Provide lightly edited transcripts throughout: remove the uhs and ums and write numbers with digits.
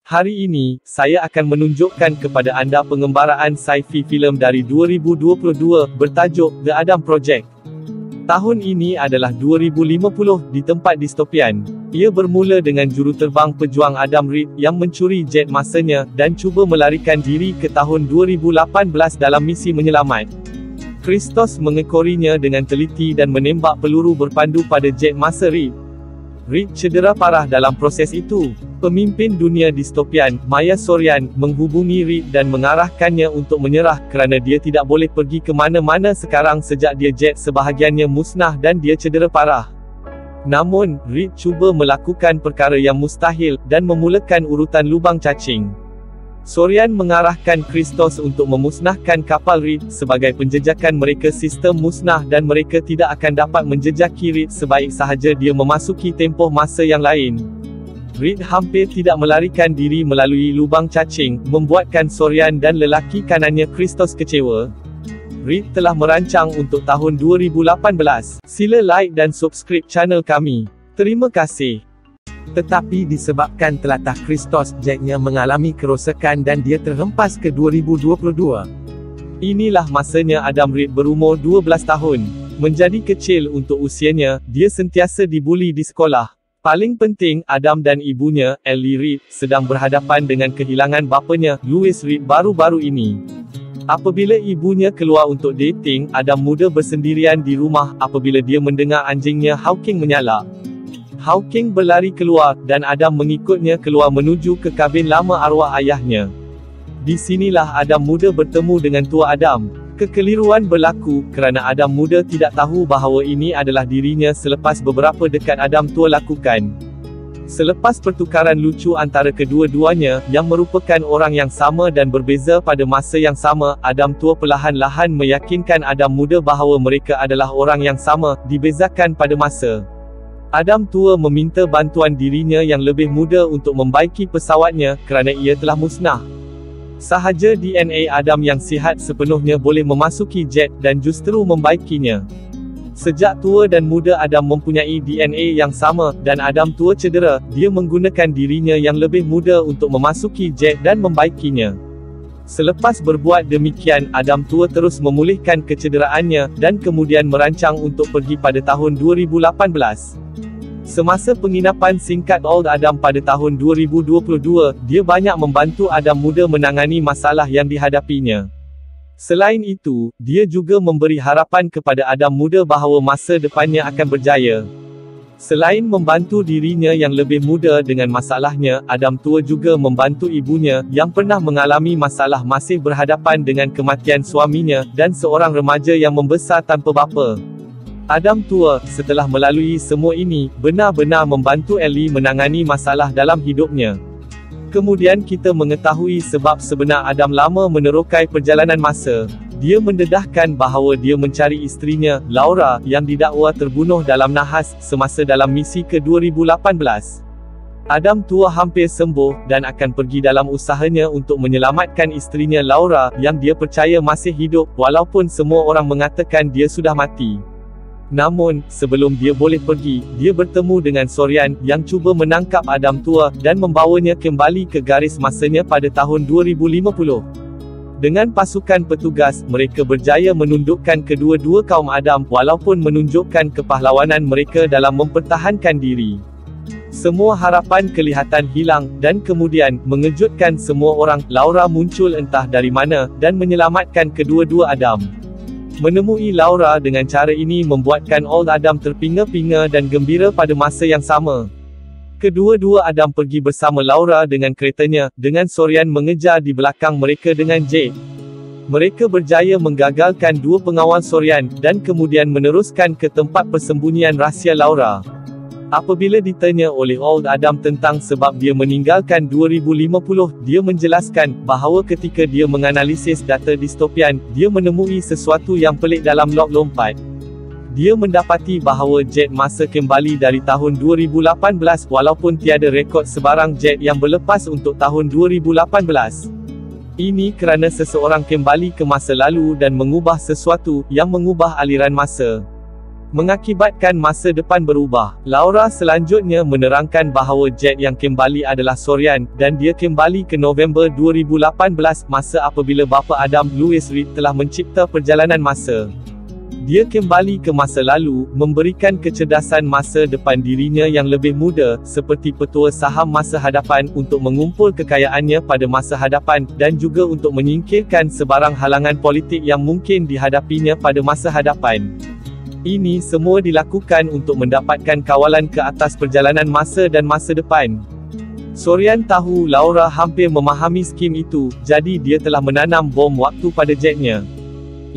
Hari ini, saya akan menunjukkan kepada anda pengembaraan sci-fi filem dari 2022, bertajuk The Adam Project. Tahun ini adalah 2050 di tempat distopian. Ia bermula dengan juruterbang pejuang Adam Reed yang mencuri jet masanya dan cuba melarikan diri ke tahun 2018 dalam misi menyelamat. Christos mengekorinya dengan teliti dan menembak peluru berpandu pada jet masa Reed. Reed cedera parah dalam proses itu. Pemimpin dunia distopian, Maya Sorian, menghubungi Reed dan mengarahkannya untuk menyerah kerana dia tidak boleh pergi ke mana-mana sekarang sejak dia jet sebahagiannya musnah dan dia cedera parah. Namun, Reed cuba melakukan perkara yang mustahil dan memulakan urutan lubang cacing. Sorian mengarahkan Christos untuk memusnahkan kapal Reed sebagai penjejakan mereka sistem musnah dan mereka tidak akan dapat menjejaki Reed sebaik sahaja dia memasuki tempoh masa yang lain. Reed hampir tidak melarikan diri melalui lubang cacing, membuatkan Sorian dan lelaki kanannya Christos kecewa. Reed telah merancang untuk tahun 2018. Sila like dan subscribe channel kami. Terima kasih. Tetapi disebabkan telatah Christos, jetnya mengalami kerosakan dan dia terhempas ke 2022. Inilah masanya Adam Reed berumur 12 tahun. Menjadi kecil untuk usianya, dia sentiasa dibuli di sekolah. Paling penting, Adam dan ibunya, Ellie Reed, sedang berhadapan dengan kehilangan bapanya, Louis Reed baru-baru ini. Apabila ibunya keluar untuk dating, Adam muda bersendirian di rumah apabila dia mendengar anjingnya Hawking menyalak. Hawking berlari keluar, dan Adam mengikutnya keluar menuju ke kabin lama arwah ayahnya. Di sinilah Adam muda bertemu dengan tua Adam. Kekeliruan berlaku, kerana Adam muda tidak tahu bahawa ini adalah dirinya selepas beberapa dekad Adam tua lakukan. Selepas pertukaran lucu antara kedua-duanya, yang merupakan orang yang sama dan berbeza pada masa yang sama, Adam tua perlahan-lahan meyakinkan Adam muda bahawa mereka adalah orang yang sama, dibezakan pada masa. Adam tua meminta bantuan dirinya yang lebih muda untuk membaiki pesawatnya, kerana ia telah musnah. Sahaja DNA Adam yang sihat sepenuhnya boleh memasuki jet, dan justru membaikinya. Sejak tua dan muda Adam mempunyai DNA yang sama, dan Adam tua cedera, dia menggunakan dirinya yang lebih muda untuk memasuki jet dan membaikinya. Selepas berbuat demikian, Adam tua terus memulihkan kecederaannya, dan kemudian merancang untuk pergi pada tahun 2018. Semasa penginapan singkat Old Adam pada tahun 2022, dia banyak membantu Adam muda menangani masalah yang dihadapinya. Selain itu, dia juga memberi harapan kepada Adam muda bahawa masa depannya akan berjaya. Selain membantu dirinya yang lebih muda dengan masalahnya, Adam tua juga membantu ibunya, yang pernah mengalami masalah masih berhadapan dengan kematian suaminya, dan seorang remaja yang membesar tanpa bapa. Adam tua, setelah melalui semua ini, benar-benar membantu Ellie menangani masalah dalam hidupnya. Kemudian kita mengetahui sebab sebenar Adam lama menerokai perjalanan masa. Dia mendedahkan bahawa dia mencari isterinya, Laura, yang didakwa terbunuh dalam nahas, semasa dalam misi ke 2018. Adam tua hampir sembuh, dan akan pergi dalam usahanya untuk menyelamatkan isterinya Laura, yang dia percaya masih hidup, walaupun semua orang mengatakan dia sudah mati. Namun, sebelum dia boleh pergi, dia bertemu dengan Sorian, yang cuba menangkap Adam tua, dan membawanya kembali ke garis masanya pada tahun 2050. Dengan pasukan petugas, mereka berjaya menundukkan kedua-dua kaum Adam, walaupun menunjukkan kepahlawanan mereka dalam mempertahankan diri. Semua harapan kelihatan hilang, dan kemudian, mengejutkan semua orang, Laura muncul entah dari mana, dan menyelamatkan kedua-dua Adam. Menemui Laura dengan cara ini membuatkan Old Adam terpinga-pinga dan gembira pada masa yang sama. Kedua-dua Adam pergi bersama Laura dengan keretanya, dengan Sorian mengejar di belakang mereka dengan jet. Mereka berjaya menggagalkan dua pengawal Sorian, dan kemudian meneruskan ke tempat persembunyian rahsia Laura. Apabila ditanya oleh Old Adam tentang sebab dia meninggalkan 2050, dia menjelaskan bahawa ketika dia menganalisis data distopian, dia menemui sesuatu yang pelik dalam log lompat. Dia mendapati bahawa jet masa kembali dari tahun 2018, walaupun tiada rekod sebarang jet yang berlepas untuk tahun 2018. Ini kerana seseorang kembali ke masa lalu dan mengubah sesuatu, yang mengubah aliran masa. mengakibatkan masa depan berubah. Laura selanjutnya menerangkan bahawa jet yang kembali adalah Sorian, dan dia kembali ke November 2018, masa apabila bapa Adam, Louis Reed, telah mencipta perjalanan masa. Dia kembali ke masa lalu, memberikan kecerdasan masa depan dirinya yang lebih muda, seperti petua saham masa hadapan, untuk mengumpul kekayaannya pada masa hadapan, dan juga untuk menyingkirkan sebarang halangan politik yang mungkin dihadapinya pada masa hadapan. Ini semua dilakukan untuk mendapatkan kawalan ke atas perjalanan masa dan masa depan. Sorian tahu Laura hampir memahami skim itu, jadi dia telah menanam bom waktu pada jetnya.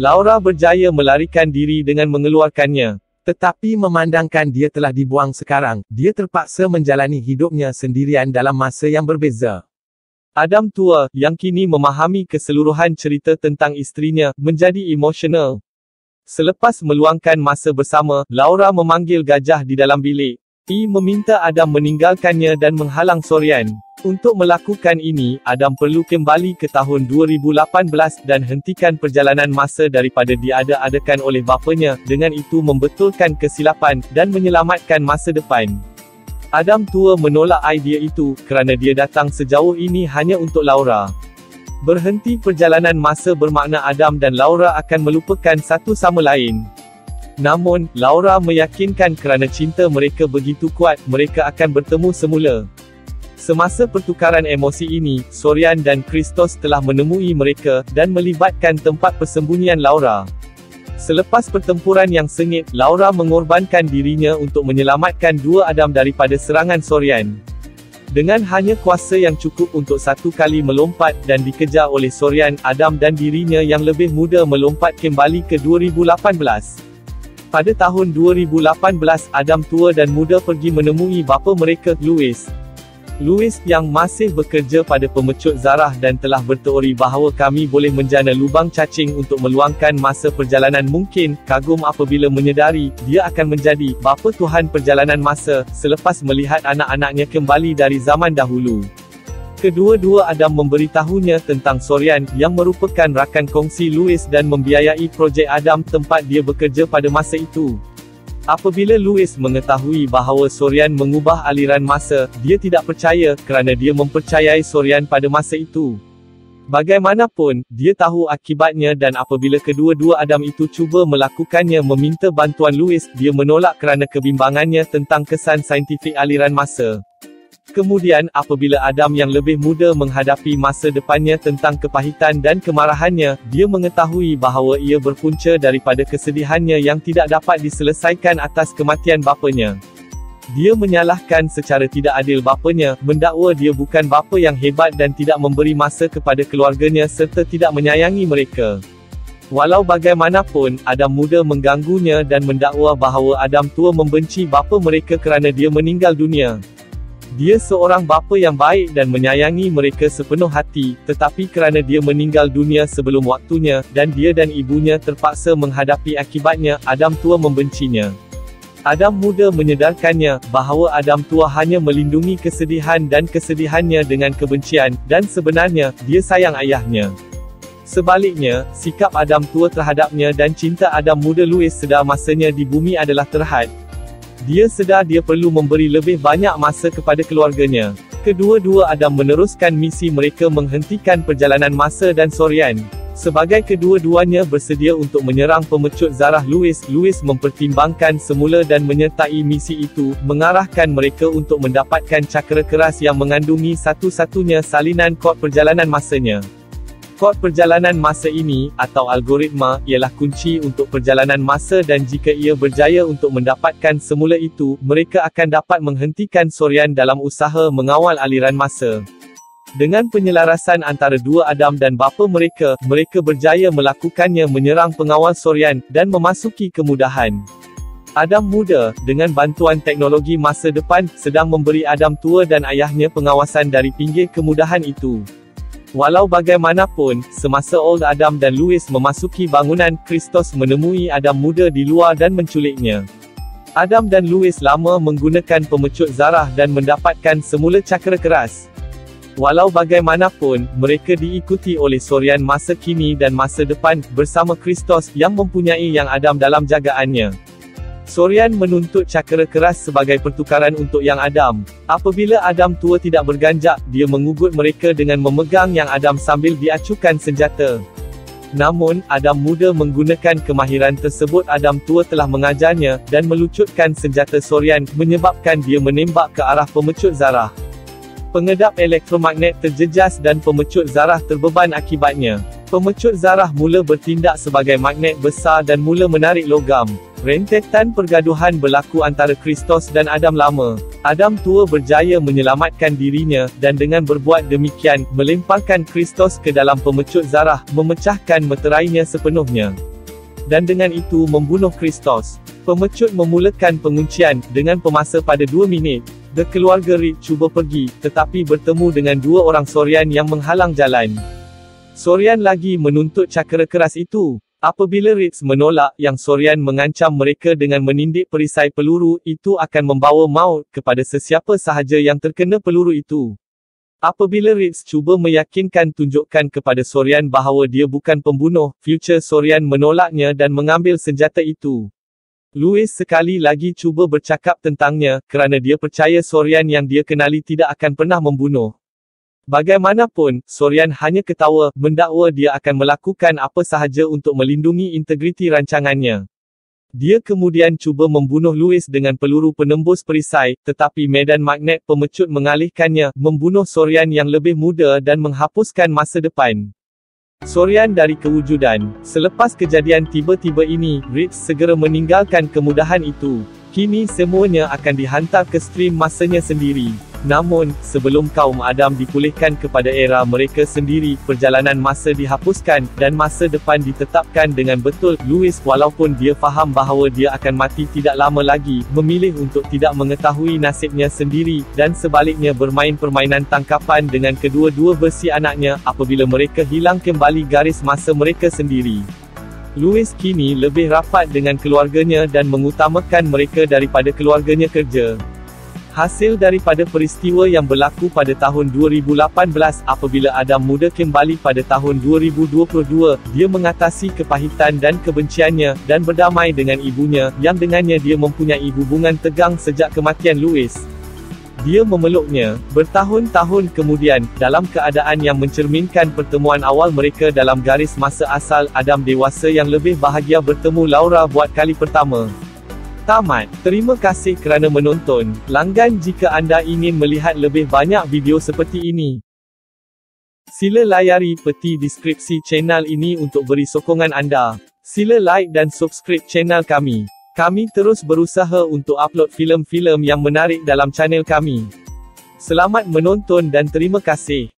Laura berjaya melarikan diri dengan mengeluarkannya. Tetapi memandangkan dia telah dibuang sekarang, dia terpaksa menjalani hidupnya sendirian dalam masa yang berbeza. Adam tua, yang kini memahami keseluruhan cerita tentang isterinya, menjadi emosional. Selepas meluangkan masa bersama, Laura memanggil gajah di dalam bilik. Ia meminta Adam meninggalkannya dan menghalang Sorian. Untuk melakukan ini, Adam perlu kembali ke tahun 2018 dan hentikan perjalanan masa daripada diada-adakan oleh bapanya, dengan itu membetulkan kesilapan, dan menyelamatkan masa depan. Adam tua menolak idea itu, kerana dia datang sejauh ini hanya untuk Laura. Berhenti perjalanan masa bermakna Adam dan Laura akan melupakan satu sama lain. Namun, Laura meyakinkan kerana cinta mereka begitu kuat, mereka akan bertemu semula. Semasa pertukaran emosi ini, Sorian dan Christos telah menemui mereka, dan melibatkan tempat persembunyian Laura. Selepas pertempuran yang sengit, Laura mengorbankan dirinya untuk menyelamatkan dua Adam daripada serangan Sorian. Dengan hanya kuasa yang cukup untuk satu kali melompat, dan dikejar oleh Sorian, Adam dan dirinya yang lebih muda melompat kembali ke 2018. Pada tahun 2018, Adam tua dan muda pergi menemui bapa mereka, Louis. Louis, yang masih bekerja pada pemecut zarah dan telah berteori bahawa kami boleh menjana lubang cacing untuk meluangkan masa perjalanan mungkin, kagum apabila menyedari, dia akan menjadi bapa Tuhan perjalanan masa, selepas melihat anak-anaknya kembali dari zaman dahulu. Kedua-dua Adam memberitahunya tentang Sorian, yang merupakan rakan kongsi Louis dan membiayai projek Adam tempat dia bekerja pada masa itu. Apabila Louis mengetahui bahawa Sorian mengubah aliran masa, dia tidak percaya, kerana dia mempercayai Sorian pada masa itu. Bagaimanapun, dia tahu akibatnya dan apabila kedua-dua Adam itu cuba melakukannya meminta bantuan Louis, dia menolak kerana kebimbangannya tentang kesan saintifik aliran masa. Kemudian, apabila Adam yang lebih muda menghadapi masa depannya tentang kepahitan dan kemarahannya, dia mengetahui bahawa ia berpunca daripada kesedihannya yang tidak dapat diselesaikan atas kematian bapanya. Dia menyalahkan secara tidak adil bapanya, mendakwa dia bukan bapa yang hebat dan tidak memberi masa kepada keluarganya serta tidak menyayangi mereka. Walau bagaimanapun, Adam muda mengganggunya dan mendakwa bahawa Adam tua membenci bapa mereka kerana dia meninggal dunia. Dia seorang bapa yang baik dan menyayangi mereka sepenuh hati, tetapi kerana dia meninggal dunia sebelum waktunya, dan dia dan ibunya terpaksa menghadapi akibatnya, Adam tua membencinya. Adam muda menyedarkannya, bahawa Adam tua hanya melindungi kesedihan dan kesedihannya dengan kebencian, dan sebenarnya, dia sayang ayahnya. Sebaliknya, sikap Adam tua terhadapnya dan cinta Adam muda Louis sedar masanya di bumi adalah terhad. Dia sedar dia perlu memberi lebih banyak masa kepada keluarganya. Kedua-dua Adam meneruskan misi mereka menghentikan perjalanan masa dan Sorian. Sebagai kedua-duanya bersedia untuk menyerang pemecut zarah Louis, Louis mempertimbangkan semula dan menyertai misi itu, mengarahkan mereka untuk mendapatkan cakra keras yang mengandungi satu-satunya salinan kod perjalanan masanya. Kod perjalanan masa ini, atau algoritma, ialah kunci untuk perjalanan masa dan jika ia berjaya untuk mendapatkan semula itu, mereka akan dapat menghentikan Sorian dalam usaha mengawal aliran masa. Dengan penyelarasan antara dua Adam dan bapa mereka, mereka berjaya melakukannya menyerang pengawal Sorian, dan memasuki kemudahan. Adam muda, dengan bantuan teknologi masa depan, sedang memberi Adam tua dan ayahnya pengawasan dari pinggir kemudahan itu. Walau bagaimanapun, semasa Old Adam dan Louis memasuki bangunan, Christos menemui Adam muda di luar dan menculiknya. Adam dan Louis lama menggunakan pemecut zarah dan mendapatkan semula cakra keras. Walau bagaimanapun, mereka diikuti oleh Sorian masa kini dan masa depan, bersama Christos, yang mempunyai yang Adam dalam jagaannya. Sorian menuntut cakera keras sebagai pertukaran untuk Yang Adam. Apabila Adam tua tidak berganjak, dia mengugut mereka dengan memegang Yang Adam sambil diacukan senjata. Namun, Adam muda menggunakan kemahiran tersebut. Adam tua telah mengajarnya, dan melucutkan senjata Sorian, menyebabkan dia menembak ke arah pemecut zarah. Pengedap elektromagnet terjejas dan pemecut zarah terbeban akibatnya. Pemecut zarah mula bertindak sebagai magnet besar dan mula menarik logam. Rentetan pergaduhan berlaku antara Kristos dan Adam lama. Adam tua berjaya menyelamatkan dirinya, dan dengan berbuat demikian, melemparkan Kristos ke dalam pemecut zarah, memecahkan meterainya sepenuhnya. Dan dengan itu membunuh Kristos. Pemecut memulakan penguncian, dengan pemasa pada 2 minit. Keluarga Reed cuba pergi, tetapi bertemu dengan 2 orang Sorian yang menghalang jalan. Sorian lagi menuntut cakera keras itu. Apabila Reeds menolak, Yang Sorian mengancam mereka dengan menindik perisai peluru, itu akan membawa maut kepada sesiapa sahaja yang terkena peluru itu. Apabila Reeds cuba meyakinkan tunjukkan kepada Sorian bahawa dia bukan pembunuh, Future Sorian menolaknya dan mengambil senjata itu. Louis sekali lagi cuba bercakap tentangnya, kerana dia percaya Sorian yang dia kenali tidak akan pernah membunuh. Bagaimanapun, Sorian hanya ketawa, mendakwa dia akan melakukan apa sahaja untuk melindungi integriti rancangannya. Dia kemudian cuba membunuh Louis dengan peluru penembus perisai, tetapi medan magnet pemecut mengalihkannya, membunuh Sorian yang lebih muda dan menghapuskan masa depan Sorian dari kewujudan. Selepas kejadian tiba-tiba ini, Reed segera meninggalkan kemudahan itu. Kini semuanya akan dihantar ke stream masanya sendiri. Namun, sebelum kaum Adam dipulihkan kepada era mereka sendiri, perjalanan masa dihapuskan, dan masa depan ditetapkan dengan betul. Louis, walaupun dia faham bahawa dia akan mati tidak lama lagi, memilih untuk tidak mengetahui nasibnya sendiri, dan sebaliknya bermain permainan tangkapan dengan kedua-dua versi anaknya, apabila mereka hilang kembali garis masa mereka sendiri. Louis kini lebih rapat dengan keluarganya dan mengutamakan mereka daripada keluarganya kerja. Hasil daripada peristiwa yang berlaku pada tahun 2018, apabila Adam muda kembali pada tahun 2022, dia mengatasi kepahitan dan kebenciannya, dan berdamai dengan ibunya, yang dengannya dia mempunyai hubungan tegang sejak kematian Louis. Dia memeluknya, bertahun-tahun kemudian, dalam keadaan yang mencerminkan pertemuan awal mereka dalam garis masa asal. Adam dewasa yang lebih bahagia bertemu Laura buat kali pertama. Tamat. Terima kasih kerana menonton. Langgan jika anda ingin melihat lebih banyak video seperti ini. Sila layari peti deskripsi channel ini untuk beri sokongan anda. Sila like dan subscribe channel kami. Kami terus berusaha untuk upload filem-filem yang menarik dalam channel kami. Selamat menonton dan terima kasih.